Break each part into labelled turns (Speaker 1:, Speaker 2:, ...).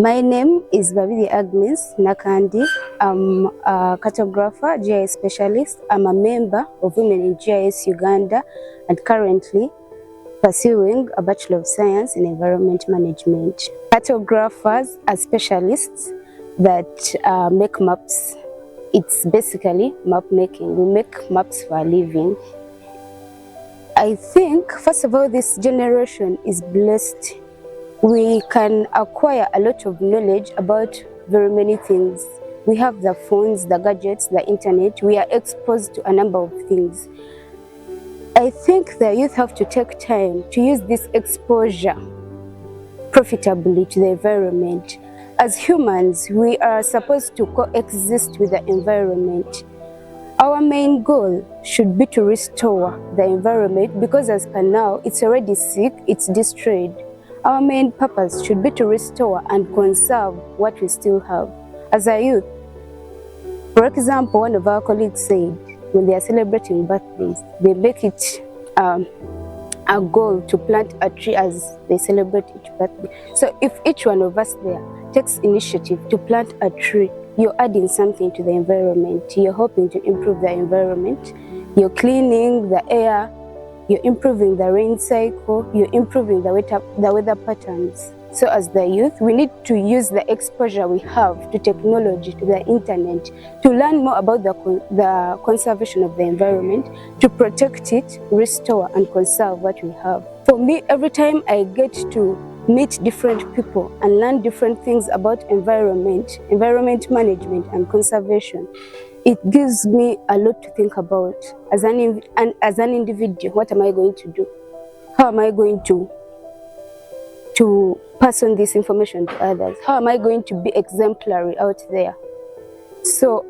Speaker 1: My name is Babidi Agnes Nakandi. I'm a cartographer, GIS specialist. I'm a member of Women in GIS Uganda and currently pursuing a Bachelor of Science in Environment Management. Cartographers are specialists that make maps. It's basically map making. We make maps for a living. I think, first of all, this generation is blessed. We can acquire a lot of knowledge about very many things. We have the phones, the gadgets, the internet. We are exposed to a number of things. I think the youth have to take time to use this exposure profitably to the environment. As humans, we are supposed to coexist with the environment. Our main goal should be to restore the environment because as per now, it's already sick, it's destroyed. Our main purpose should be to restore and conserve what we still have. As a youth, for example, one of our colleagues said when they are celebrating birthdays, they make it a goal to plant a tree as they celebrate each birthday. So if each one of us there takes initiative to plant a tree, you're adding something to the environment. You're hoping to improve the environment. You're cleaning the air. You're improving the rain cycle. You're improving the weather patterns. So as the youth, we need to use the exposure we have to technology, to the internet, to learn more about the conservation of the environment, to protect it, restore and conserve what we have. For me, every time I get to meet different people and learn different things about environment management and conservation, it gives me a lot to think about. As an individual, what am I going to do? How am I going to pass on this information to others? How am I going to be exemplary out there? So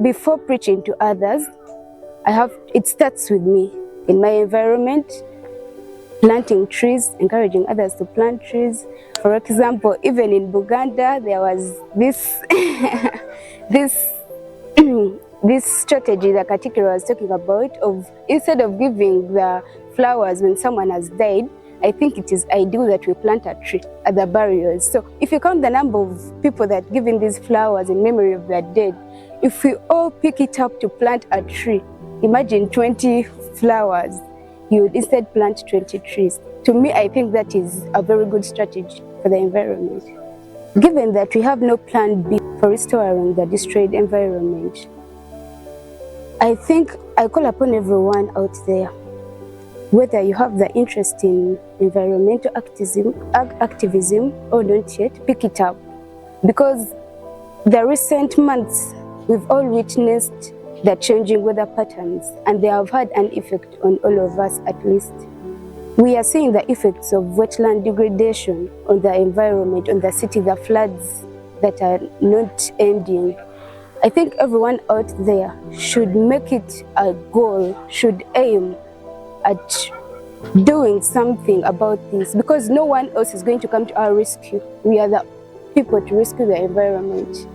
Speaker 1: before preaching to others, it starts with me in my environment. Planting trees, encouraging others to plant trees. For example, even in Buganda, there was this this strategy that Katikiro was talking about of instead of giving the flowers when someone has died, I think it is ideal that we plant a tree at the burials. So if you count the number of people that giving these flowers in memory of their dead, if we all pick it up to plant a tree, imagine 20 flowers. You would instead plant 20 trees. To me, I think that is a very good strategy for the environment. Given that we have no plan B for restoring the destroyed environment, I think I call upon everyone out there, whether you have the interest in environmental activism or don't yet, pick it up. Because the recent months, we've all witnessed the changing weather patterns, and they have had an effect on all of us at least. We are seeing the effects of wetland degradation on the environment, on the city, the floods that are not ending. I think everyone out there should make it a goal, should aim at doing something about this, because no one else is going to come to our rescue. We are the people to rescue the environment.